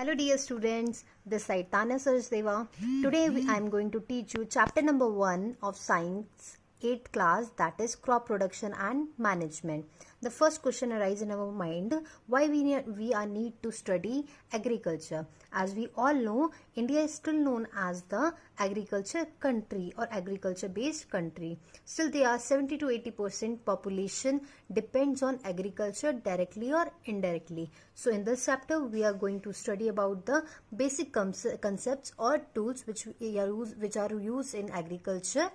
Hello dear students, this is Tanya Sarasdeva. Today I am going to teach you chapter number 1 of science 8th class, that is crop production and management. The first question arises in our mind, why we are need to study agriculture. As we all know, India is still known as the agriculture country or agriculture based country. Still there are 70 to 80% population depends on agriculture directly or indirectly. So in this chapter we are going to study about the basic concepts or tools which are used in agriculture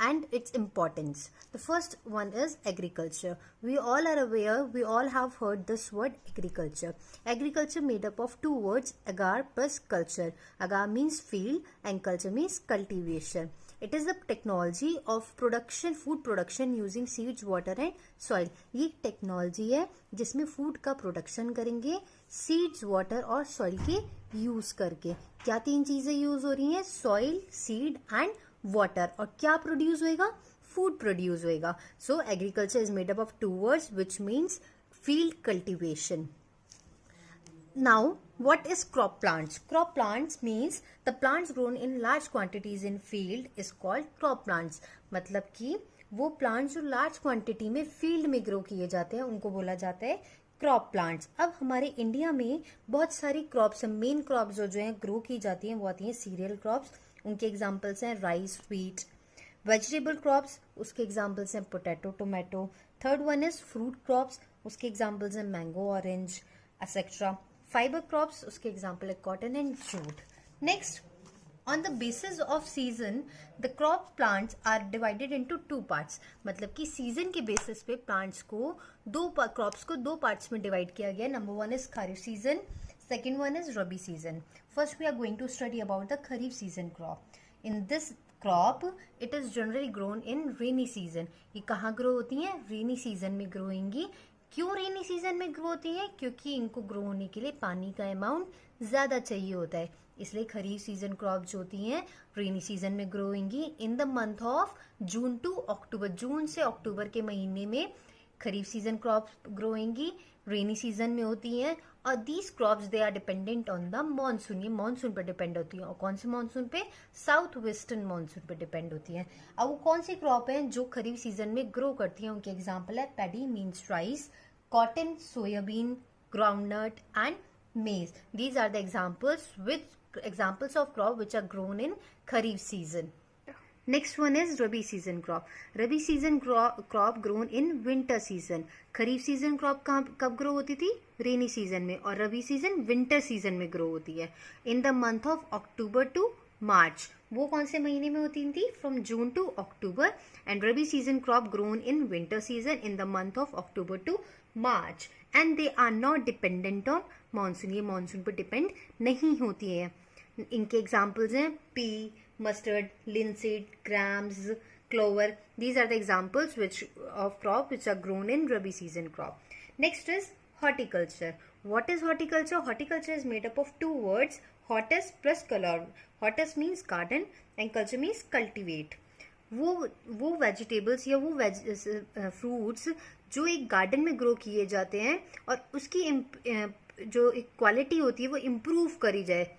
and its importance. The first one is agriculture. We all are aware, we all have heard this word agriculture. Agriculture made up of two words, agar plus culture. Agar means field and culture means cultivation. It is the technology of production, food production using seeds, water and soil. ये technology है जिसमें food का production करेंगे seeds, water और soil के use करके. क्या तीन चीजें यूज हो रही हैं? Soil, seed and water. और क्या प्रोड्यूस होएगा? फूड प्रोड्यूस होएगा. So agriculture is made up of two words which means field cultivation. Now, what is crop plants? Crop plants means the plants grown in large quantities in field is called crop plants. मतलब कि वो plants जो large quantity में field में grow किए जाते हैं उनको बोला जाता है क्रॉप प्लांट्स. अब हमारे इंडिया में बहुत सारी क्रॉप्स हैं. मेन क्रॉप्स जो हैं ग्रो की जाती हैं वो आती हैं सीरियल क्रॉप्स. उनके एग्जांपल्स हैं राइस, व्हीट. वेजिटेबल क्रॉप्स, उसके एग्जांपल्स हैं potato, tomato. Third one is fruit crops, उसके एग्जांपल्स हैं mango, orange etcetera. Fibre crops, उसके एग्जांपल है cotton and jute. Next, on the basis of season the crop plants are divided into two parts. मतलब कि season के basis पे plants को crops को दो पार्ट्स में डिवाइड किया गया. Number one is kharif season, second one is rabi season. First we are going to study about the kharif season crop. In this crop it is generally grown in rainy season. ये कहाँ grow होती हैं? रेनी season में grow होंगी. क्यों रेनी season में grow होती है? क्योंकि इनको ग्रो होने के लिए पानी का अमाउंट ज्यादा चाहिए होता है. इसलिए खरीफ सीजन क्रॉप जो होती हैं रेनी सीजन में ग्रो होंगी. In the month of June to October, जून से अक्टूबर के महीने में खरीफ सीजन क्रॉप ग्रो होंगी, रेनी सीजन में होती हैं. और these crops they are dependent on the monsoon. ये मॉनसून पर डिपेंड होती है. और कौन से मॉनसून पे? साउथ वेस्टर्न मॉनसून पे डिपेंड होती है. अब वो कौन सी क्रॉप है जो खरीफ सीजन में ग्रो करती है? उनके एग्जाम्पल है paddy means rice, cotton, soybean, groundnut and maize. These are the examples of crop which are grown in kharif season. Next one is rabi season crop. Rabi season crop grown in winter season. Kharif season crop कब grow होती थी? Rainy season में. और rabi season winter season में grow होती है in the month of October to March. वो कौन से महीने में होती थी? From June to October. And rabi season crop grown in winter season in the month of October to March. And they are not dependent on monsoon. ये monsoon पर depend नहीं होती है. इनके एग्जाम्पल्स हैं pea, mustard, linseed, grams, clover. These are the examples which of crop which are grown in rabi season crop. Next is horticulture. What is horticulture? Horticulture is made up of two words, hortus plus color. Hortus means garden and culture means cultivate. वो vegetables या वो fruits जो एक garden में grow किए जाते हैं और उसकी जो एक क्वालिटी होती है वो इम्प्रूव करी जाए,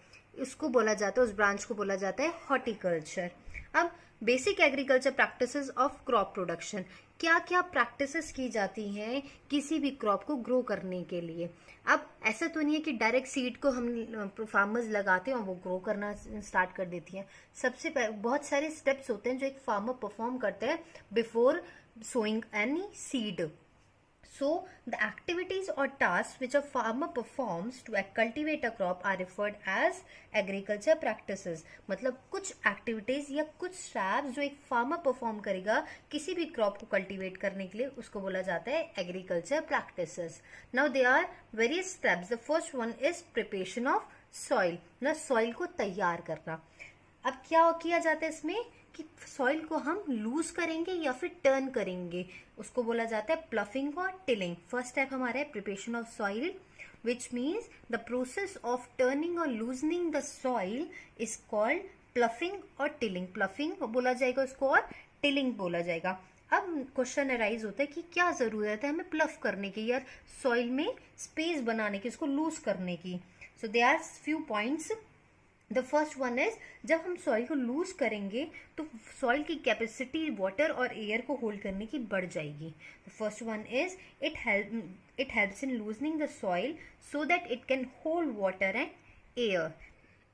उसको बोला जाता है, उस ब्रांच को बोला जाता है हॉर्टिकल्चर. अब basic agriculture practices of crop production. क्या क्या प्रैक्टिसेस की जाती हैं किसी भी क्रॉप को ग्रो करने के लिए? अब ऐसा तो नहीं है कि डायरेक्ट सीड को हम फार्मर्स लगाते हैं और वो ग्रो करना स्टार्ट कर देती हैं. सबसे बहुत सारे स्टेप्स होते हैं जो एक फार्मर परफॉर्म करते हैं before sowing any seed. So, the activities or tasks which a farmer performs to cultivate a crop are referred as agriculture practices. मतलब कुछ activities या कुछ steps जो एक farmer perform करेगा किसी भी crop को cultivate करने के लिए उसको बोला जाता है agriculture practices. Now there are various steps. The first one is preparation of soil. ना soil को तैयार करना. अब क्या किया जाता है इसमें कि सॉइल को हम लूज करेंगे या फिर टर्न करेंगे, उसको बोला जाता है प्लफिंग और टिलिंग. फर्स्ट स्टेप हमारा है preparation of soil which means the process of turning और loosening the soil is called ploughing और टिलिंग. प्लफिंग बोला जाएगा उसको और टिलिंग बोला जाएगा. अब क्वेश्चन अराइज होता है कि क्या जरूरत है हमें प्लफ करने की या सॉइल में स्पेस बनाने की, उसको लूज करने की. So they are few points. The first one is, जब हम सॉइल को लूज करेंगे तो सॉइल की कैपेसिटी वाटर और एयर को होल्ड करने की बढ़ जाएगी. The first one is it helps in loosening the soil so that it can hold water and air.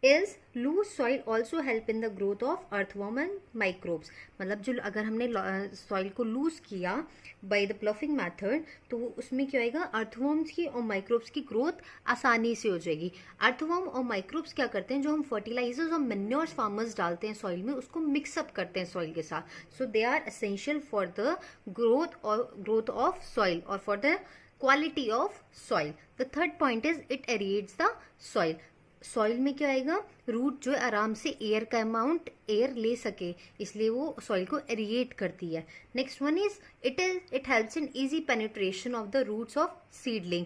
is loose soil also help in the growth of earthworm and microbes. मतलब जो अगर हमने soil को loose किया by the ploughing method तो उसमें क्या होएगा, अर्थवर्म्स की और माइक्रोब्स की ग्रोथ आसानी से हो जाएगी. अर्थवर्म और माइक्रोब्स क्या करते हैं, जो हम फर्टिलाइजर्स और मैन्योर्स फार्मर्स डालते हैं सॉइल में, उसको मिक्सअप करते हैं सॉइल के साथ. So they are essential for the growth of soil और for the quality of soil. The third point is it aerates the soil. Soil में क्या आएगा, रूट जो है आराम से एयर का अमाउंट एयर ले सके, इसलिए वो सॉइल को एरिएट करती है. Next one is it helps in easy penetration of the roots of seedling.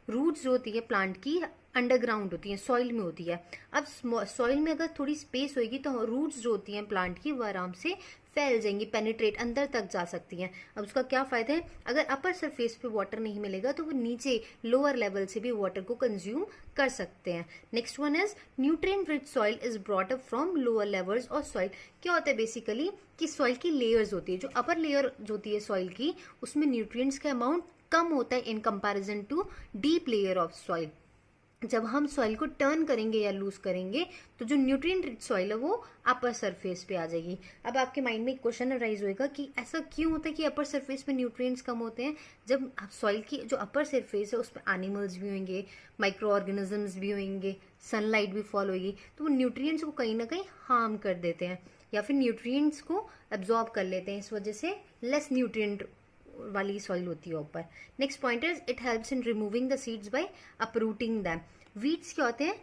Roots जो होती है प्लांट की अंडरग्राउंड होती है, सॉइल में होती है. अब सॉइल में अगर थोड़ी स्पेस होगी तो रूट्स जो होती हैं प्लांट की वो आराम से फैल जाएंगी, पेनिट्रेट अंदर तक जा सकती हैं. अब उसका क्या फायदा है, अगर अपर सरफेस पे वाटर नहीं मिलेगा तो वो नीचे लोअर लेवल से भी वाटर को कंज्यूम कर सकते हैं. Next one is nutrient rich soil is brought up from lower levels of soil. क्या होता है बेसिकली कि सॉइल की लेयर्स होती है, जो अपर लेयर जो होती है सॉइल की उसमें न्यूट्रिएंट्स का अमाउंट कम होता है in comparison to deep layer of soil. जब हम सॉइल को टर्न करेंगे या लूज करेंगे तो जो न्यूट्रिएंट रिच सॉइल है वो अपर सरफेस पे आ जाएगी. अब आपके माइंड में एक क्वेश्चन अराइज होएगा कि ऐसा क्यों होता है कि अपर सरफेस पे न्यूट्रिएंट्स कम होते हैं. जब सॉइल की जो अपर सरफेस है उस पर एनिमल्स भी होंगे, माइक्रो ऑर्गेनिजम्स भी होंगे, सनलाइट भी फॉल होगी, तो वो न्यूट्रिएंट्स को कहीं ना कहीं हार्म कर देते हैं या फिर न्यूट्रिएंट्स को एब्जॉर्ब कर लेते हैं. इस वजह से लेस न्यूट्रिएंट वाली सॉइल होती है ऊपर. Next point is it helps in removing the seeds by uprooting them. Weeds क्या होते हैं,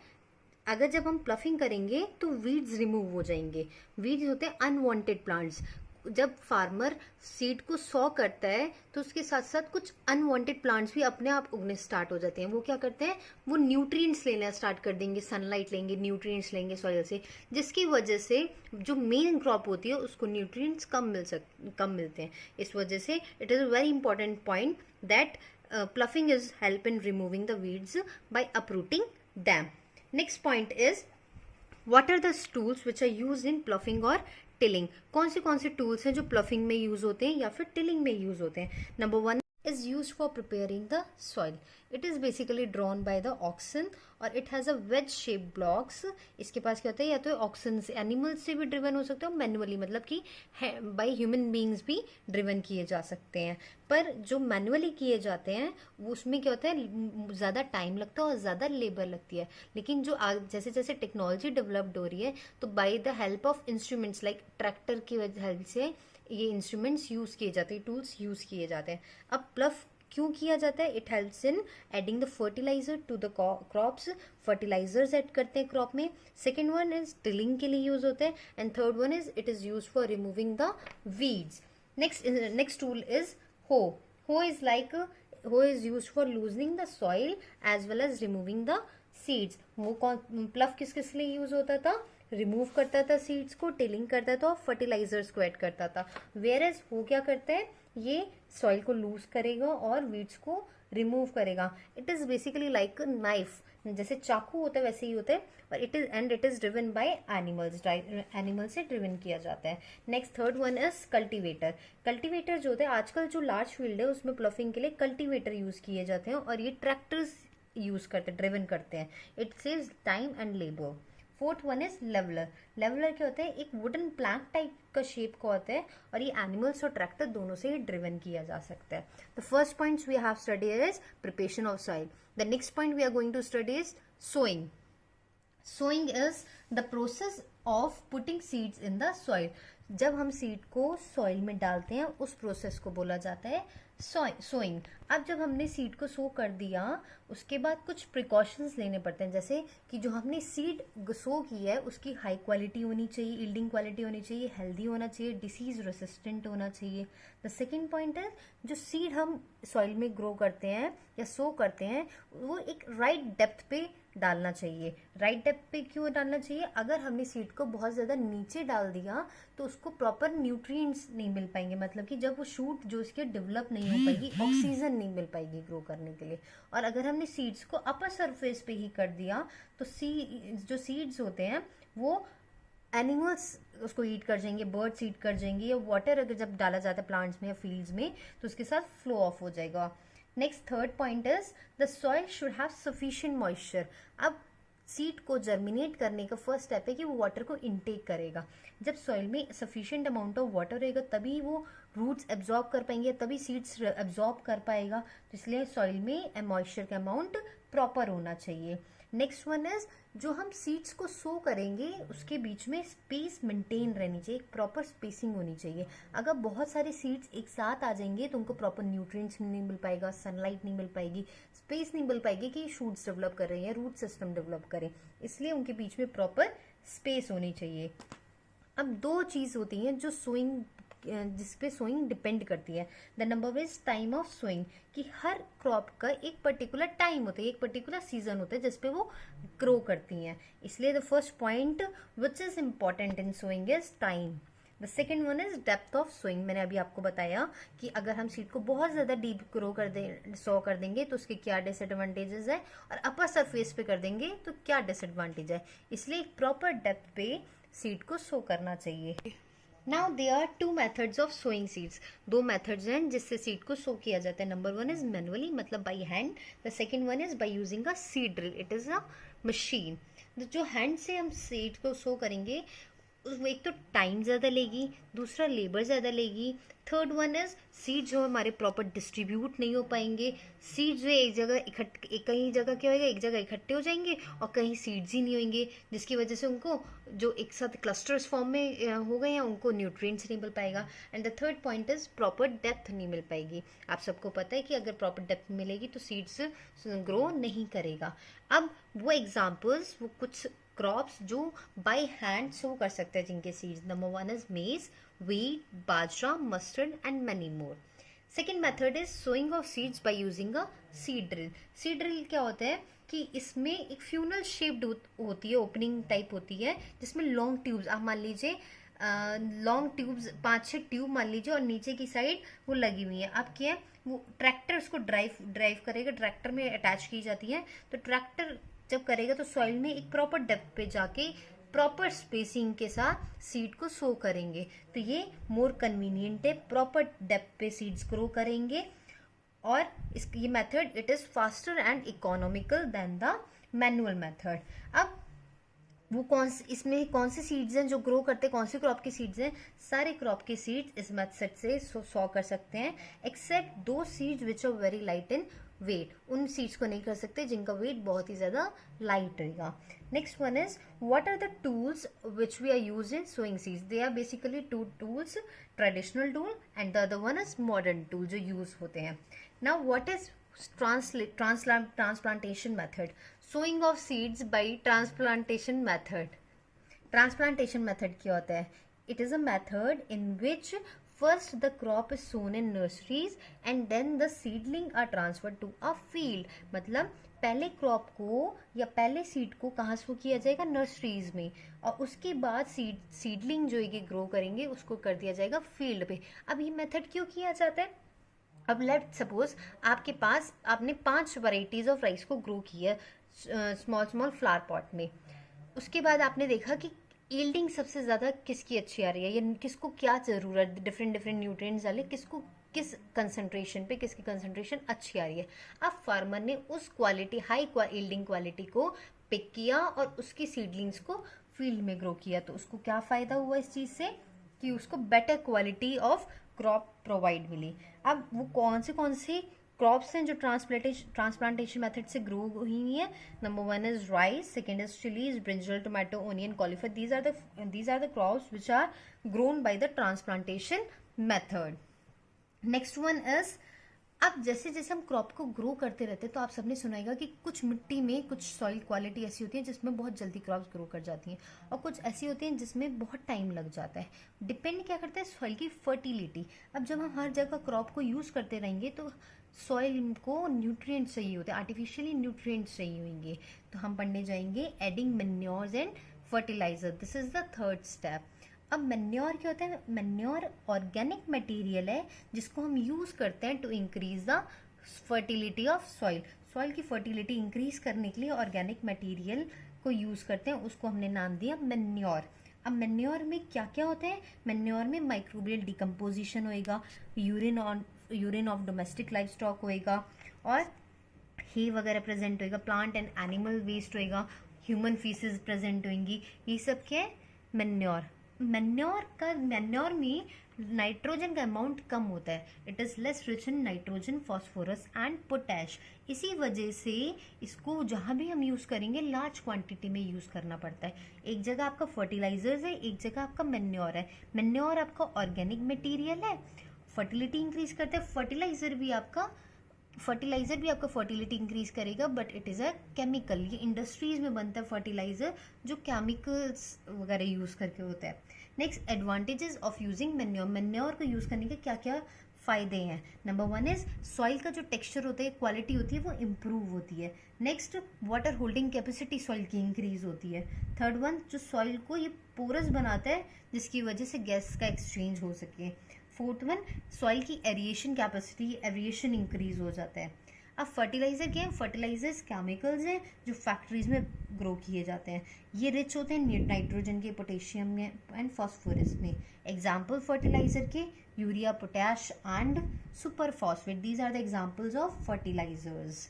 अगर जब हम प्लफिंग करेंगे तो वीड्स रिमूव हो जाएंगे. वीड्स होते हैं अनवांटेड प्लांट्स. जब फार्मर सीड को सॉ करता है तो उसके साथ साथ कुछ अनवांटेड प्लांट्स भी अपने आप उगने स्टार्ट हो जाते हैं. वो क्या करते हैं, वो न्यूट्रिएंट्स लेना स्टार्ट कर देंगे, सनलाइट लेंगे, न्यूट्रिएंट्स लेंगे सॉइल से, जिसकी वजह से जो मेन क्रॉप होती है उसको न्यूट्रिएंट्स कम मिलते हैं. इस वजह से it is a very important point that pluffing is help in removing the weeds by uprooting them. Next point is what are the tools which are used in pluffing or tilling. कौन से tools हैं जो ploughing में use होते हैं या फिर tilling में यूज होते हैं. Number one is used for preparing the soil. It is basically drawn by the oxen और it has a wedge shaped blocks. इसके पास क्या होता है, या तो ऑक्सन से एनिमल्स से भी ड्रिवन हो सकते हो, मैनुअली मतलब कि बाय ह्यूमन बींग्स भी ड्रिवन किए जा सकते हैं. पर जो मैनुअली किए जाते हैं वो उसमें क्या होता है, ज़्यादा टाइम लगता है और ज़्यादा लेबर लगती है. लेकिन जो जैसे जैसे टेक्नोलॉजी डेवलप्ड हो रही है तो bye the help of instruments like tractor की हेल्प से ये इंस्ट्रूमेंट्स यूज किए जाते हैं, टूल्स यूज किए जाते हैं. अब प्लफ क्यों किया जाता है, it helps in adding the fertilizer to the crops. Fertilizers add करते हैं क्रॉप में. सेकेंड वन इज टिलिंग के लिए यूज होते हैं and third one is it is use for removing the weeds. Next tool is hoe. Hoe is use for loosening the soil as well as removing the seeds. वो प्लफ किस लिए use होता था, रिमूव करता था सीड्स को, tilling करता था और फर्टिलाइजर्स को ऐड करता था. वेयर एज हो क्या करता है, ये सॉइल को लूज करेगा और वीड्स को रिमूव करेगा. It is basically like knife, जैसे चाकू होता है वैसे ही होता है. और it is driven by animals, animal से ड्रिवन किया जाता है. Next third one is cultivator. Cultivator जो होता है, आजकल जो लार्ज फील्ड है उसमें प्लफिंग के लिए कल्टीवेटर यूज किए जाते हैं और ये ट्रैक्टर्स यूज करते हैं, ड्रिवन करते हैं. It saves time and labour. Fourth one is leveller. Leveller क्या होता है, एक वुडन प्लैंक टाइप का शेप का होता है और ये एनिमल्स और ट्रैक्टर दोनों से ही ड्रिवन किया जा सकता है. The first points we have studied is preparation of soil. The next point we are going to study is sowing. Sowing is the process of putting seeds in the soil. जब हम seed को soil में डालते हैं उस process को बोला जाता है सोइंग. अब जब हमने सीड को सो कर दिया उसके बाद कुछ प्रिकॉशंस लेने पड़ते हैं, जैसे कि जो हमने सीड सो की है उसकी हाई क्वालिटी होनी चाहिए, यील्डिंग क्वालिटी होनी चाहिए, हेल्दी होना चाहिए, डिसीज रेसिस्टेंट होना चाहिए. द सेकेंड पॉइंट है जो सीड हम सॉइल में ग्रो करते हैं या सो करते हैं वो एक राइट डेप्थ पे डालना चाहिए। राइट डेप्थ पे क्यों डालना चाहिए? अगर हमने सीड को बहुत ज़्यादा नीचे डाल दिया तो उसको प्रॉपर न्यूट्रिएंट्स नहीं मिल पाएंगे, मतलब कि जब वो शूट जो उसके डेवलप नहीं हो पाएगी, ऑक्सीजन नहीं मिल पाएगी ग्रो करने के लिए। और अगर हमने सीड्स को अपर सरफेस पे ही कर दिया तो जो सीड्स होते हैं वो एनिमल्स उसको ईट कर जाएंगे, बर्ड्स ईट कर जाएंगे, या वाटर अगर जब डाला जाता है प्लांट्स में या फील्ड्स में तो उसके साथ फ्लो ऑफ हो जाएगा। Next third point is the soil should have sufficient moisture. अब सीड को जर्मिनेट करने का फर्स्ट स्टेप है कि वो वाटर को इनटेक करेगा। जब सॉइल में सफिशिएंट अमाउंट ऑफ वाटर रहेगा तभी वो रूट्स एब्जॉर्ब कर पाएंगे, तभी सीड्स एब्जॉर्ब कर पाएगा। तो इसलिए सॉइल में मॉइस्चर का अमाउंट प्रॉपर होना चाहिए। नेक्स्ट वन इज जो हम सीड्स को सो करेंगे उसके बीच में स्पेस मेंटेन रहनी चाहिए, एक प्रॉपर स्पेसिंग होनी चाहिए। अगर बहुत सारे सीड्स एक साथ आ जाएंगे तो उनको प्रॉपर न्यूट्रिएंट्स नहीं मिल पाएगा, सनलाइट नहीं मिल पाएगी, स्पेस नहीं मिल पाएगी कि शूट्स डेवलप कर रहे हैं या रूट सिस्टम डेवलप करें, इसलिए उनके बीच में प्रॉपर स्पेस होनी चाहिए। अब दो चीज होती हैं जो सोइंग जिसपे सोइंग डिपेंड करती है। The number is time of sowing, कि हर क्रॉप का एक पर्टिकुलर टाइम होता है, एक पर्टिकुलर सीजन होता है जिसपे वो ग्रो करती हैं। इसलिए the first point which is important in sowing is time. The second one is depth of sowing. मैंने अभी आपको बताया कि अगर हम सीड को बहुत ज्यादा डीप ग्रो सो कर देंगे तो उसके क्या डिसएडवांटेजेस है, और अपर सरफेस पे कर देंगे तो क्या डिसएडवांटेज है। इसलिए एक प्रॉपर डेप्थ पे सीड को सो करना चाहिए। Now there are two methods of sowing seeds. दो मेथड्स हैं जिससे सीड को सो किया जाता है। नंबर वन इज मैनुअली, मतलब by hand. The second one is by using a seed drill, it is a machine. जो हैंड से हम सीड को सो करेंगे उसमें एक तो टाइम ज़्यादा लेगी, दूसरा लेबर ज़्यादा लेगी, थर्ड वन इज सीड जो हमारे प्रॉपर डिस्ट्रीब्यूट नहीं हो पाएंगे। सीड जो है एक जगह कहीं जगह क्या होएगा, एक जगह इकट्ठे हो जाएंगे और कहीं सीड्स ही नहीं होंगे, जिसकी वजह से उनको जो एक साथ क्लस्टर्स फॉर्म में हो गए हैं उनको न्यूट्रिएंट्स नहीं मिल पाएगा। And the third point is proper depth नहीं मिल पाएगी। आप सबको पता है कि अगर प्रॉपर डेप्थ मिलेगी तो सीड्स ग्रो नहीं करेगा। अब वो एग्जाम्पल्स, वो कुछ क्रॉप्स जो बाय हैंड सो कर सकते हैं जिनके seeds, number one is maize, wheat, बाजरा, mustard and many more. Second method is sowing of seeds by using a seed drill. Seed drill क्या होता है कि इसमें एक फ्यूनल शेप्ड होती है, ओपनिंग टाइप होती है जिसमें लॉन्ग ट्यूब्स, आप मान लीजिए लॉन्ग ट्यूब्स 5-6 ट्यूब मान लीजिए और नीचे की साइड वो लगी हुई है। अब क्या है, वो ट्रैक्टर उसको ड्राइव करेगा, ट्रैक्टर में अटैच की जाती है। तो ट्रैक्टर जब करेगा तो सॉइल में एक प्रॉपर डेप्थ पे जाके प्रॉपर स्पेसिंग के साथ सीड को सो करेंगे। तो ये मोर कन्वीनियंट है, प्रॉपर डेप्थ पे सीड्स ग्रो करेंगे। और ये method it is faster and economical then the manual method. अब वो इसमें कौन से सीड्स हैं जो ग्रो करते हैं, कौन से क्रॉप के सीड्स हैं? सारे क्रॉप के सीड्स इस मेथड से सो कर सकते हैं, except those seeds which are very light in weight. उन सीड्स को नहीं कर सकते जिनका वेट बहुत ही ज्यादा लाइट रहेगा। Next one is what are the tools which we are use in sowing seeds. They are basically two tools, traditional tool and the other one is modern tool जो use होते हैं। Now what is transplantation method? Sowing of seeds by transplantation method. Transplantation method क्या होता है? It is a method in which first the crop is sown in nurseries and then the seedling are transferred to a field. मतलब पहले crop को या पहले seed को कहाँ से किया जाएगा? नर्सरीज में, और उसके बाद सीडलिंग जो है ग्रो करेंगे उसको कर दिया जाएगा फील्ड पे। अब ये मेथड क्यों किया जाता है? अब लेट सपोज आपके पास आपने 5 वैरायटीज ऑफ राइस को ग्रो किया स्मॉल फ्लावर पॉट में। उसके बाद आपने देखा कि यील्डिंग सबसे ज़्यादा किसकी अच्छी आ रही है, या किसको क्या ज़रूरत, डिफरेंट न्यूट्रिएंट्स डाले, किसको किस कंसंट्रेशन पे किसकी कंसंट्रेशन अच्छी आ रही है। अब फार्मर ने उस क्वालिटी हाई यील्डिंग क्वालिटी को पिक किया और उसकी सीडलिंग्स को फील्ड में ग्रो किया। तो उसको क्या फ़ायदा हुआ इस चीज़ से कि उसको better quality of crop provide मिली। अब वो कौन से क्रॉप्स हैं जो ट्रांसप्लांटेशन मेथड से ग्रो हुई हुई है? Number one is rice, second is chillies, brinjal, tomato, onion, cauliflower. These are the crops which are grown by the transplantation method. Next one is, अब जैसे जैसे हम क्रॉप को ग्रो करते रहते हैं तो आप सबने सुनाएगा कि कुछ मिट्टी में कुछ सॉइल क्वालिटी ऐसी होती है जिसमें बहुत जल्दी क्रॉप्स ग्रो कर जाती हैं, और कुछ ऐसी होती हैं जिसमें बहुत टाइम लग जाता है। डिपेंड क्या करता है? सॉइल की फर्टिलिटी। अब जब हम हर जगह क्रॉप को यूज़ करते रहेंगे तो सॉइल को न्यूट्रिएंट्स चाहिए होते हैं, आर्टिफिशियली न्यूट्रिएंट्स चाहिए होंगे, तो हम पढ़ने जाएंगे adding manures and fertilizer. This is the third step. अब मैन्योर क्या होता है? मैन्योर ऑर्गेनिक मटेरियल है जिसको हम यूज करते हैं to increase the fertility of soil. Soil की फर्टिलिटी इंक्रीज करने के लिए ऑर्गेनिक मटेरियल को यूज करते हैं, उसको हमने नाम दिया मैन्योर। अब मैन्योर में क्या क्या होता है? मैन्योर में माइक्रोबियल डिकम्पोजिशन होएगा, urine of domestic life stock होएगा, और ही वगैरह प्रेजेंट होएगा, प्लांट एंड एनिमल वेस्ट होएगा, ह्यूमन फीसेस प्रेजेंट होंगी, ये सब क्या है? मैन्योर। मैन्योर में नाइट्रोजन का अमाउंट कम होता है, it is less rich in nitrogen, phosphorus and potash. इसी वजह से इसको जहां भी हम यूज करेंगे लार्ज क्वांटिटी में यूज करना पड़ता है। एक जगह आपका फर्टिलाइजर्स है, एक जगह आपका मैन्योर है। मैन्योर आपका ऑर्गेनिक मटेरियल है, फर्टिलिटी इंक्रीज करता है। फर्टिलाइजर भी आपका फर्टिलिटी इंक्रीज करेगा, but it is a chemical. ये इंडस्ट्रीज में बनता है फर्टिलाइजर जो केमिकल्स वगैरह यूज करके होता है। Next, advantages of using manure. Manure को यूज करने के क्या क्या फायदे हैं? नंबर 1 इज सॉइल का जो टेक्सचर होता है, क्वालिटी होती है, वो इम्प्रूव होती है। Next, water holding capacity soil की इंक्रीज होती है। थर्ड वन, जो सॉइल को ये पोरस बनाता है जिसकी वजह से गैस का एक्सचेंज हो सके। फोर्थ वन, सॉइल की एरिएशन कैपेसिटी, एरिएशन इंक्रीज हो जाता है। अब फर्टिलाइजर क्या है? फर्टिलाइजर्स केमिकल्स हैं जो फैक्ट्रीज में ग्रो किए जाते हैं। ये रिच होते हैं नाइट्रोजन के, पोटेशियम में एंड फॉस्फोरस में। एग्जाम्पल फर्टिलाइजर के urea, potash and super phosphate, these are the examples of fertilizers.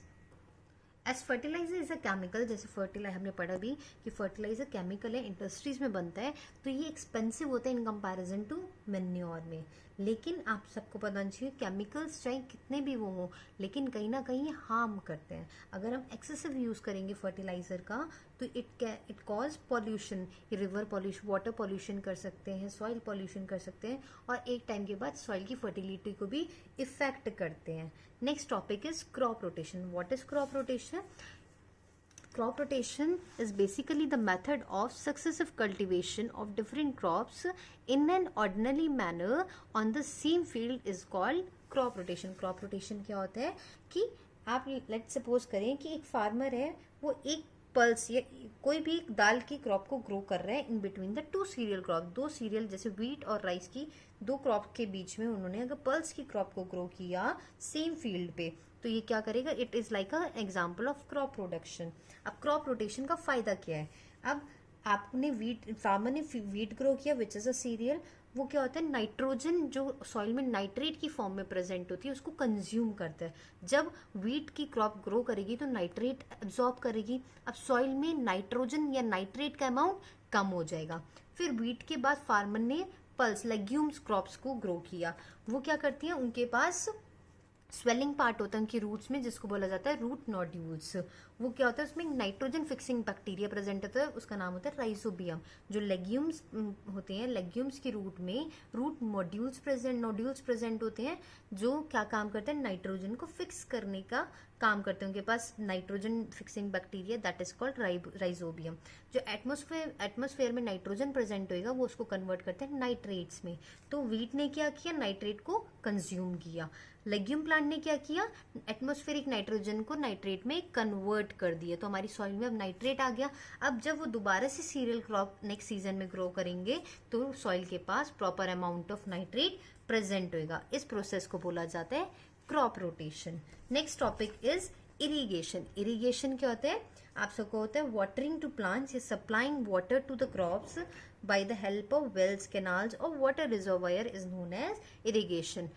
As fertilizer is a chemical, जैसे फर्टिलाइजर हमने पढ़ा भी कि फर्टिलाइजर केमिकल है, इंडस्ट्रीज में बनता है, तो ये एक्सपेंसिव होता है इन कंपैरिजन टू मैन्योर में। लेकिन आप सबको पता चाहिए केमिकल्स चाहे कितने भी वो हों, लेकिन कहीं ना कहीं हार्म करते हैं। अगर हम एक्सेसिव यूज करेंगे फर्टिलाइजर का तो it cause pollution, river pollution, water pollution कर सकते हैं, सॉइल पॉल्यूशन कर सकते हैं, और एक टाइम के बाद सॉइल की फर्टिलिटी को भी इफेक्ट करते हैं। Next topic is crop rotation. What is crop rotation? Crop rotation is basically the method of successive cultivation of different crops in an ordinary manner on the same field is called crop rotation. Crop rotation क्या होता है कि आप let's suppose करें कि एक farmer है, वो एक पल्स या कोई भी दाल की क्रॉप को ग्रो कर रहे हैं in between the two cereal crop. दो सीरियल जैसे व्हीट और राइस की दो क्रॉप के बीच में उन्होंने अगर पल्स की क्रॉप को ग्रो किया सेम फील्ड पे, तो ये क्या करेगा? It is like a example of crop production. अब क्रॉप रोटेशन का फायदा क्या है? अब आपने फार्मर ने व्हीट ग्रो किया विच इज अ सीरियल, वो क्या होता है? नाइट्रोजन जो सॉइल में नाइट्रेट की फॉर्म में प्रेजेंट होती है उसको कंज्यूम करता है। जब व्हीट की क्रॉप ग्रो करेगी तो नाइट्रेट एब्जॉर्ब करेगी, अब सॉइल में नाइट्रोजन या नाइट्रेट का अमाउंट कम हो जाएगा। फिर व्हीट के बाद फार्मर ने पल्स लेग्यूम्स क्रॉप्स को ग्रो किया, वो क्या करती है? उनके पास स्वेलिंग पार्ट होता है उनकी रूट्स में जिसको बोला जाता है रूट नोड्यूल्स। वो क्या होता है? उसमें नाइट्रोजन फिक्सिंग बैक्टीरिया प्रेजेंट होता है, उसका नाम होता है राइजोबियम। जो लेग्यूम्स होते हैं, लेग्यूम्स की रूट में रूट नोड्यूल्स प्रेजेंट होते हैं जो क्या काम करते हैं? नाइट्रोजन को फिक्स करने का काम करते हैं। उनके पास nitrogen fixing bacteria that is called rhizobium. जो एटमॉस्फेयर में नाइट्रोजन प्रेजेंट होएगा वो उसको कन्वर्ट करते हैं नाइट्रेट्स में। तो व्हीट ने क्या किया? नाइट्रेट को कंज्यूम किया। लेग्यूम प्लांट ने क्या किया? एटमॉस्फेरिक नाइट्रोजन को नाइट्रेट में कन्वर्ट कर दिया, तो हमारी सॉइल में अब नाइट्रेट आ गया। अब जब वो दोबारा से सीरियल क्रॉप नेक्स्ट सीजन में ग्रो करेंगे तो सॉइल के पास proper amount of nitrate present होएगा। इस प्रोसेस को बोला जाता है crop rotation. Next topic is irrigation. Irrigation क्या होता है? आप सबको होता है watering to plants, supplying water to the crops by the help of wells, canals और water reservoir is known as irrigation.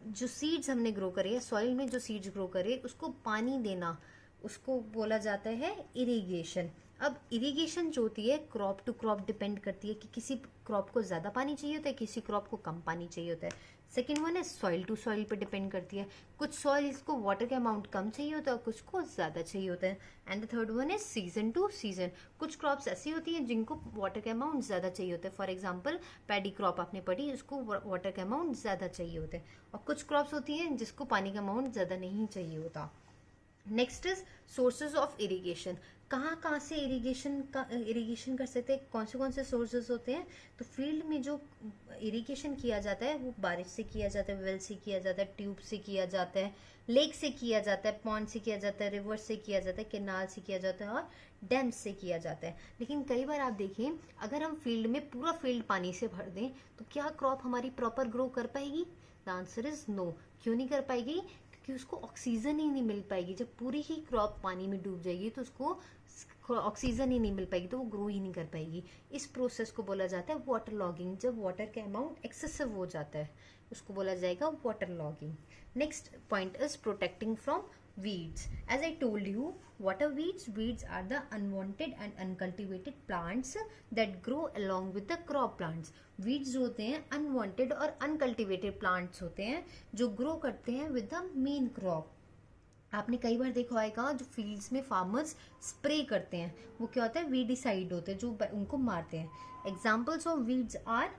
जो सीड्स हमने ग्रो करे है, सॉइल में जो सीड्स ग्रो करे उसको पानी देना, उसको बोला जाता है इरिगेशन। अब इरिगेशन जो होती है क्रॉप टू क्रॉप डिपेंड करती है कि किसी क्रॉप को ज्यादा पानी चाहिए होता है, किसी क्रॉप को कम पानी चाहिए होता है। सेकेंड वन है सॉइल टू सॉइल पे डिपेंड करती है, कुछ सॉइल्स को वाटर का अमाउंट कम चाहिए होता है और कुछ को ज्यादा चाहिए होता है। एंड द थर्ड वन है सीजन टू सीजन, कुछ क्रॉप्स ऐसी होती हैं जिनको वाटर का अमाउंट ज्यादा चाहिए होता है। फॉर एग्जाम्पल पैडी क्रॉप आपने पढ़ी, उसको वाटर का अमाउंट ज्यादा चाहिए होता है, और कुछ क्रॉप्स होती हैं जिसको पानी का अमाउंट ज्यादा नहीं चाहिए होता। Next is sources of irrigation. कहाँ कहाँ से इरिगेशन कर सकते हैं, कौन से सोर्सेज होते हैं? तो फील्ड में जो इरिगेशन किया जाता है वो बारिश से किया जाता है, वेल से किया जाता है, ट्यूब से किया जाता है, लेक से किया जाता है, पॉन्ड से किया जाता है, रिवर से किया जाता है, कैनाल से किया जाता है और डैम से किया जाता है। लेकिन कई बार आप देखें, अगर हम फील्ड में पूरा फील्ड पानी से भर दें तो क्या क्रॉप हमारी प्रॉपर ग्रो कर पाएगी? The answer is no. क्यों नहीं कर पाएगी? क्योंकि उसको ऑक्सीजन ही नहीं मिल पाएगी। जब पूरी ही क्रॉप पानी में डूब जाएगी तो उसको ऑक्सीजन ही नहीं मिल पाएगी, तो वो ग्रो ही नहीं कर पाएगी। इस प्रोसेस को बोला जाता है वाटर लॉगिंग। जब वाटर का अमाउंट एक्सेसिव हो जाता है उसको बोला जाएगा water logging. Next point is protecting from weeds. As I told you, what are weeds? Weeds are the unwanted and uncultivated plants that grow along with the crop plants. Weeds जो होते हैं unwanted और uncultivated plants होते हैं जो grow करते हैं with the main crop. आपने कई बार देखा होगा जो फील्ड्स में फार्मर्स स्प्रे करते हैं वो क्या होता है? वीडिसाइड होते हैं जो उनको मारते हैं। Examples of weeds are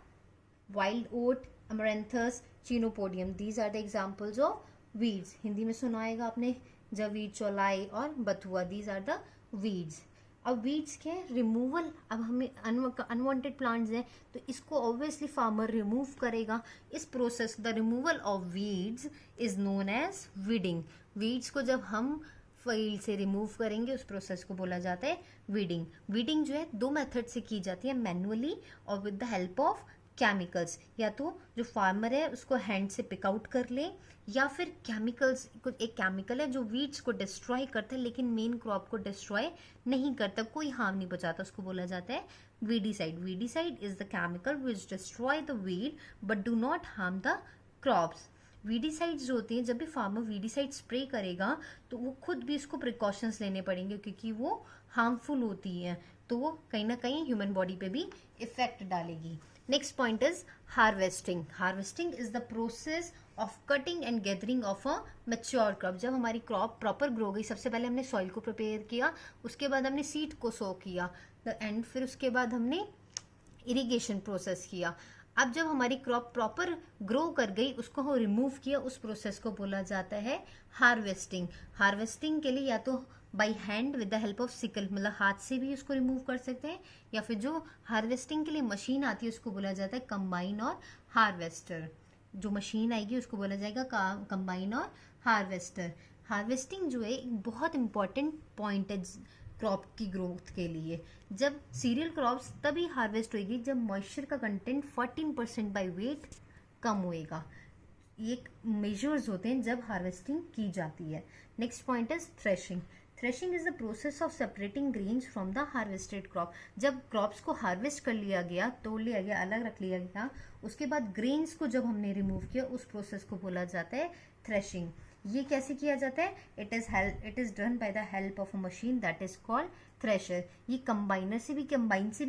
wild oat, amaranthus, chenopodium. These are the examples of weeds. Hindi में सुना होगा आपने जवीड, चौलाई और बथुआ। These are the weeds. अब वीड्स के रिमूवल, अब हमें अनवांटेड प्लांट्स हैं तो इसको ऑब्वियसली फार्मर रिमूव करेगा। इस process the removal of weeds is known as weeding. Weeds को जब हम फील्ड से रिमूव करेंगे उस प्रोसेस को बोला जाता है वीडिंग। वीडिंग जो है दो मेथड से की जाती है, मैनुअली और with the help of chemicals. या तो जो फार्मर है उसको हैंड से पिक आउट कर ले, या फिर केमिकल्स, कुछ एक केमिकल है जो वीड्स को डिस्ट्रॉय करता है लेकिन मेन क्रॉप को डिस्ट्रॉय नहीं करता, कोई हार्म नहीं पहुंचाता, उसको बोला जाता है weedicide. Weedicide is the chemical which destroy the weed but do not harm the crops. Weedicides जो होती हैं, जब भी फार्मर वीडिसाइड स्प्रे करेगा तो वो खुद भी इसको प्रिकॉशंस लेने पड़ेंगे क्योंकि वो हार्मफुल होती है, तो वो कहीं ना कहीं ह्यूमन बॉडी पे भी इफेक्ट डालेगी। Next point is harvesting. Harvesting is the process of cutting and gathering of a mature crop. जब हमारी क्रॉप प्रॉपर ग्रो गई, सबसे पहले हमने सॉइल को प्रिपेयर किया, उसके बाद हमने सीड को सो किया एंड फिर उसके बाद हमने इरिगेशन प्रोसेस किया। अब जब हमारी क्रॉप प्रॉपर ग्रो कर गई उसको हम रिमूव किया, उस प्रोसेस को बोला जाता है हार्वेस्टिंग। हार्वेस्टिंग के लिए या तो by hand with the help of sickle, मतलब हाथ से भी उसको रिमूव कर सकते हैं, या फिर जो हार्वेस्टिंग के लिए मशीन आती है उसको बोला जाता है कंबाइन और हार्वेस्टर। जो मशीन आएगी उसको बोला जाएगा कंबाइन और हार्वेस्टर। हार्वेस्टिंग जो है एक बहुत इंपॉर्टेंट पॉइंट है क्रॉप की ग्रोथ के लिए। जब सीरियल क्रॉप्स तभी हार्वेस्ट होगी जब मॉइस्चर का कंटेंट 14% बाई वेट कम होएगा। ये मेजर्स होते हैं जब हार्वेस्टिंग की जाती है। Next point is threshing. Threshing is the process of separating grains from the harvested crop. जब क्रॉप्स को हार्वेस्ट कर लिया गया, तोड़ लिया गया, अलग रख लिया गया, उसके बाद ग्रेन्स को जब हमने रिमूव किया उस प्रोसेस को बोला जाता है थ्रेशिंग। ये कैसे किया जाता है? It is done by the help of a machine that is called thresher. ये कंबाइन से भी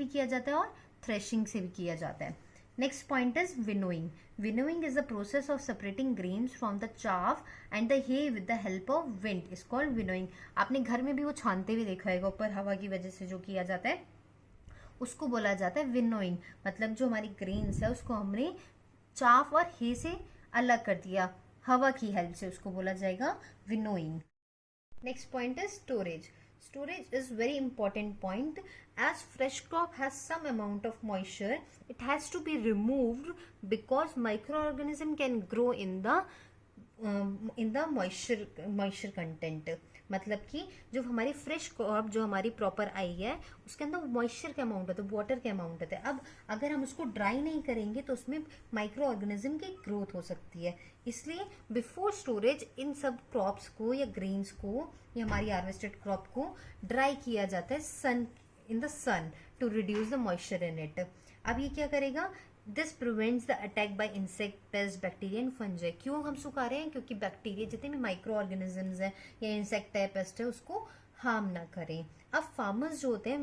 किया जाता है और थ्रेशिंग से भी किया जाता है। Next point is winnowing. Winnowing is the process of separating grains from the chaff and the hay with the help of wind is called winnowing. आपने घर में भी वो छानते हुए देखा होगा, ऊपर हवा की वजह से जो किया जाता है उसको बोला जाता है विनोइंग। मतलब जो हमारी ग्रेन्स है उसको हमने चाफ और हे से अलग कर दिया हवा की हेल्प से, उसको बोला जाएगा winnowing. Next point is storage. Storage is very important point. As fresh crop has some amount of moisture, it has to be removed because microorganism can grow in the moisture content. मतलब कि जो हमारी fresh crop जो हमारी proper आई है उसके अंदर moisture का अमाउंट होता है, वाटर का अमाउंट होता है। अब अगर हम उसको ड्राई नहीं करेंगे तो उसमें माइक्रो ऑर्गेनिज्म की ग्रोथ हो सकती है। इसलिए बिफोर स्टोरेज इन सब क्रॉप्स को या ग्रेन्स को या हमारी हार्वेस्टेड क्रॉप को ड्राई किया जाता है in the sun to reduce the moisture in it. अब ये क्या करेगा? This prevents the attack by insect, pest, bacteria and fungi. क्यों हम सुखा रहे हैं? क्योंकि बैक्टीरिया जितने भी माइक्रो ऑर्गेनिजम्स हैं या इंसेक्ट है, पेस्ट है, उसको हार्म ना करें। अब फार्मर्स जो होते हैं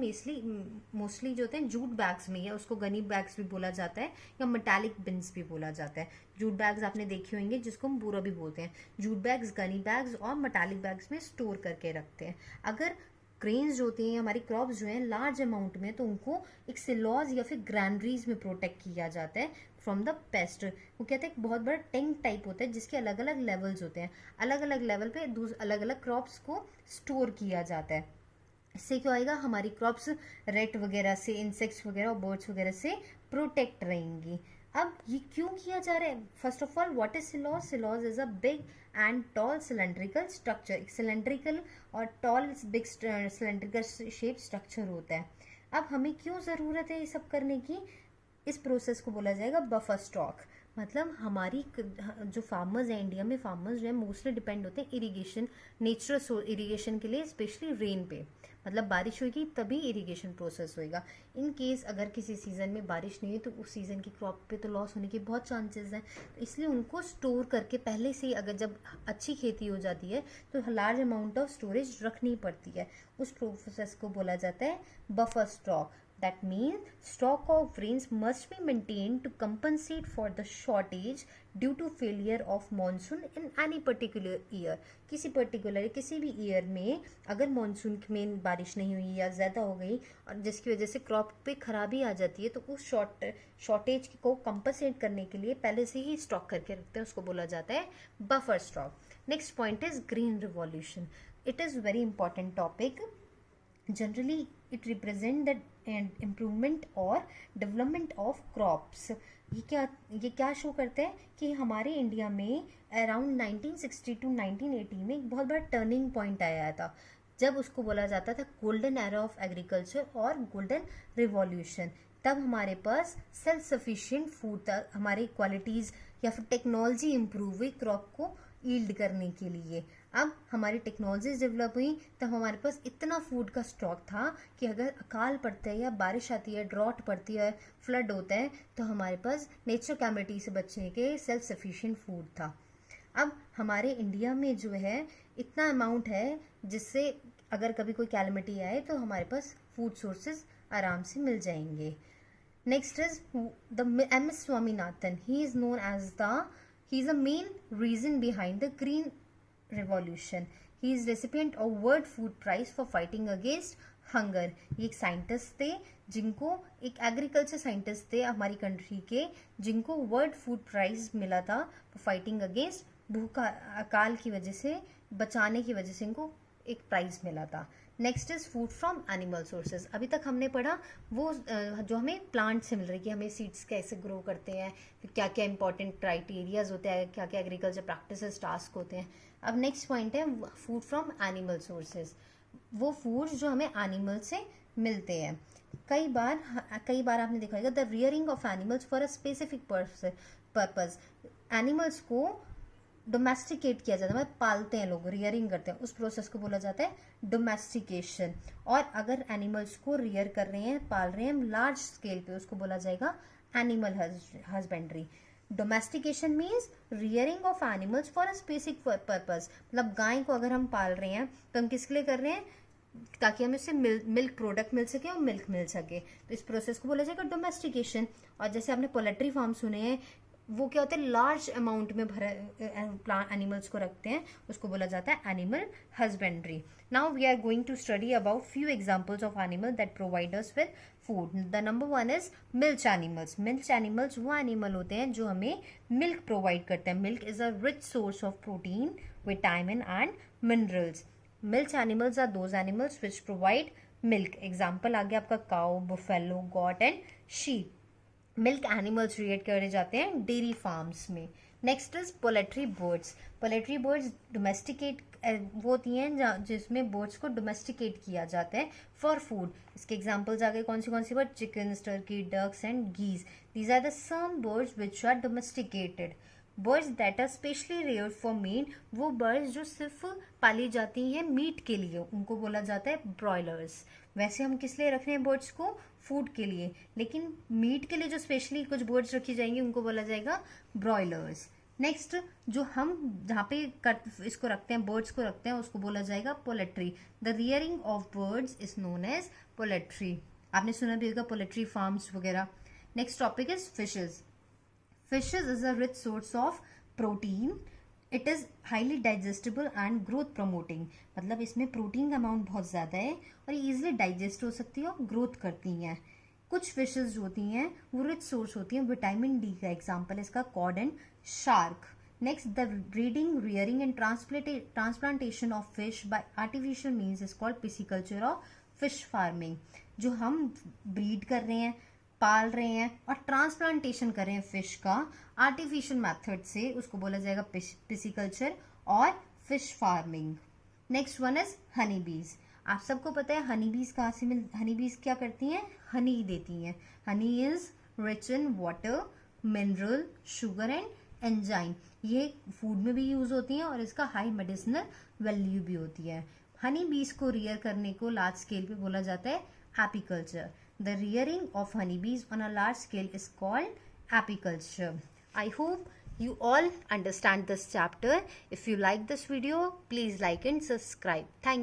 मोस्टली जो होते हैं जूट बैग्स में, या उसको गनी बैग्स भी बोला जाता है या मेटालिक बिन्स भी बोला जाता है। जूट बैग्स आपने देखे होंगे जिसको हम बूरा भी बोलते हैं। जूट बैग्स, गनी बैग्स और मेटालिक बैग्स में स्टोर करके रखते हैं। अगर ग्रेन्स जो होती हैं हमारी क्रॉप्स जो हैं लार्ज अमाउंट में, तो उनको एक सिलॉज या फिर ग्रैनरीज में प्रोटेक्ट किया जाता है फ्रॉम द पेस्ट। वो कहते हैं बहुत बड़ा टैंक टाइप होता है जिसके अलग अलग लेवल्स होते हैं, अलग अलग लेवल पे अलग अलग क्रॉप्स को स्टोर किया जाता है। इससे क्या होएगा, हमारी क्रॉप्स रेट वगैरह से, इंसेक्ट्स वगैरह और बर्ड्स वगैरह से प्रोटेक्ट रहेंगी। अब ये क्यों किया जा रहा है? First of all, what is silage? Silage is a big and tall cylindrical structure. एक सिलेंड्रिकल और tall big cylindrical shape structure होता है। अब हमें क्यों ज़रूरत है ये सब करने की? इस प्रोसेस को बोला जाएगा बफर स्टॉक। मतलब हमारी जो फार्मर्स हैं, इंडिया में फार्मर्स जो है मोस्टली डिपेंड होते हैं इरिगेशन, नेचुरल इरिगेशन के लिए, स्पेशली रेन पे। मतलब बारिश होगी तभी इरिगेशन प्रोसेस होएगा। इन केस अगर किसी सीज़न में बारिश नहीं है तो उस सीज़न की क्रॉप पे तो लॉस होने के बहुत चांसेस हैं। तो इसलिए उनको स्टोर करके पहले से ही, अगर जब अच्छी खेती हो जाती है तो लार्ज अमाउंट ऑफ स्टोरेज रखनी पड़ती है। उस प्रोसेस को बोला जाता है buffer stock. That means stock of grains must be maintained to compensate for the shortage due to failure of monsoon in any particular year. किसी भी ईयर में अगर मानसून में बारिश नहीं हुई या ज़्यादा हो गई और जिसकी वजह से क्रॉप पे खराबी आ जाती है, तो उस शॉर्टेज को कंपनसेट करने के लिए पहले से ही स्टॉक करके रखते हैं, उसको बोला जाता है buffer stock. Next point is green revolution. It is very important topic. Generally, it represent the improvement और development of crops। ये क्या शो करते हैं कि हमारे इंडिया में अराउंड 1960 टू 1980 में एक बहुत बड़ा टर्निंग पॉइंट आया था, जब उसको बोला जाता था गोल्डन एरा ऑफ एग्रीकल्चर और गोल्डन रिवॉल्यूशन। तब हमारे पास सेल्फ सफिशिएंट फूड था, हमारी क्वालिटीज़ या फिर टेक्नोलॉजी इम्प्रूव हुई क्रॉप को ईल्ड करने के लिए। अब हमारी टेक्नोलॉजीज डेवलप हुई तब हमारे पास इतना फूड का स्टॉक था कि अगर अकाल पड़ता है या बारिश आती है, ड्रॉट पड़ती है, फ्लड होता है, तो हमारे पास नेचुरल कैलेमिटी से बचने के सेल्फ सफिशिएंट फूड था। अब हमारे इंडिया में जो है इतना अमाउंट है जिससे अगर कभी कोई कैलेमिटी आए तो हमारे पास फूड सोर्सेज आराम से मिल जाएंगे। Next is the MS Swaminathan. He is known as he is the main reason behind the green revolution. He is recipient of World Food Prize for fighting against hunger. ये एक scientist थे जिनको, एक agriculture scientist थे हमारी country के, जिनको world food prize मिला था फाइटिंग अगेंस्ट भूख अकाल की वजह से बचाने की वजह से इनको एक प्राइज मिला था। Next is food from animal sources. अभी तक हमने पढ़ा वो जो हमें प्लांट से मिल रही है कि हमें सीड्स कैसे ग्रो करते हैं, फिर क्या क्या इंपॉर्टेंट क्राइटेरियाज होते हैं, क्या क्या एग्रीकल्चर प्रैक्टिसेस टास्क होते हैं। अब नेक्स्ट पॉइंट है फूड फ्रॉम एनिमल सोर्सेज। वो फूड जो हमें एनिमल से मिलते हैं। कई बार आपने देखा होगा the rearing of animals for a specific purpose. Animals को डोमेस्टिकेट किया जाता है, मतलब पालते हैं लोग, रियरिंग करते हैं, उस प्रोसेस को बोला जाता है डोमेस्टिकेशन। और अगर एनिमल्स को रियर कर रहे हैं, पाल रहे हैं लार्ज स्केल पे, उसको बोला जाएगा animal husbandry. Domestication means rearing of animals for a specific purpose. मतलब गाय को अगर हम पाल रहे हैं तो हम किसके लिए कर रहे हैं? ताकि हमें उससे मिल्क प्रोडक्ट मिल सके और मिल्क मिल सके, तो इस प्रोसेस को बोला जाएगा डोमेस्टिकेशन। और जैसे आपने पोल्ट्री फार्म सुने हैं, वो क्या होता है, लार्ज अमाउंट में भरा प्लांट एनिमल्स को रखते हैं, उसको बोला जाता है animal husbandry. Now we are going to study about few examples of animal that provide us with food. The number one is milk animals. Milk animals वो एनिमल होते हैं जो हमें मिल्क प्रोवाइड करते हैं। Milk is a rich source of protein, vitamin and minerals. Milk animals are those animals which provide milk. Example आ गया आपका cow, buffalo, goat and sheep. Milk animals रिएट करे जाते हैं डेयरी फार्म्स में। Next is poultry birds. Poultry birds domesticate वो होती हैं जिसमें बर्ड्स को डोमेस्टिकेट किया जाता है फॉर फूड। इसके एग्जांपल्स आ गए कौन सी bird? Chicken, turkey, ducks and geese. These are the some birds which are domesticated. Birds that are specially reared for meat, वो बर्ड्स जो सिर्फ पाली जाती हैं मीट के लिए, उनको बोला जाता है ब्रॉयलर्स। वैसे हम किस लिए रख रहे हैं बर्ड्स को? फूड के लिए, लेकिन मीट के लिए जो स्पेशली कुछ बर्ड्स रखी जाएंगी उनको बोला जाएगा ब्रॉयलर्स। नेक्स्ट जो हम जहाँ पे इसको रखते हैं, बर्ड्स को रखते हैं, उसको बोला जाएगा poultry. The rearing of birds is known as poultry. आपने सुना भी होगा पोल्ट्री फार्म्स वगैरह। Next topic is fishes. Fishes is a rich source of protein. It is highly digestible and growth promoting. मतलब इसमें प्रोटीन का अमाउंट बहुत ज़्यादा है और ये ईजिली डाइजेस्ट हो सकती है और ग्रोथ करती हैं। कुछ फिशेज जो होती हैं वो रिच सोर्स होती हैं विटामिन डी का। एग्जाम्पल इसका cod and shark. Next the breeding, rearing and transplantation of fish by artificial means is called pisciculture of fish farming, जो हम ब्रीड कर रहे हैं, पाल रहे हैं और ट्रांसप्लांटेशन कर रहे हैं फिश का आर्टिफिशियल मेथड से, उसको बोला जाएगा पिसिकल्चर और fish farming. Next one is Honey बीज। आप सबको पता है हनी बीज कहाँ से हनी बीज क्या करती हैं? हनी देती हैं। Honey is rich in water, mineral, sugar and enzyme. ये फूड में भी यूज होती हैं और इसका हाई मेडिसिनल वैल्यू भी होती है। हनी बीज को रियर करने को लार्ज स्केल पे बोला जाता है apiculture. The rearing of honey bees on a large scale is called apiculture. I hope you all understand this chapter. If you like this video, please like and subscribe. Thank you.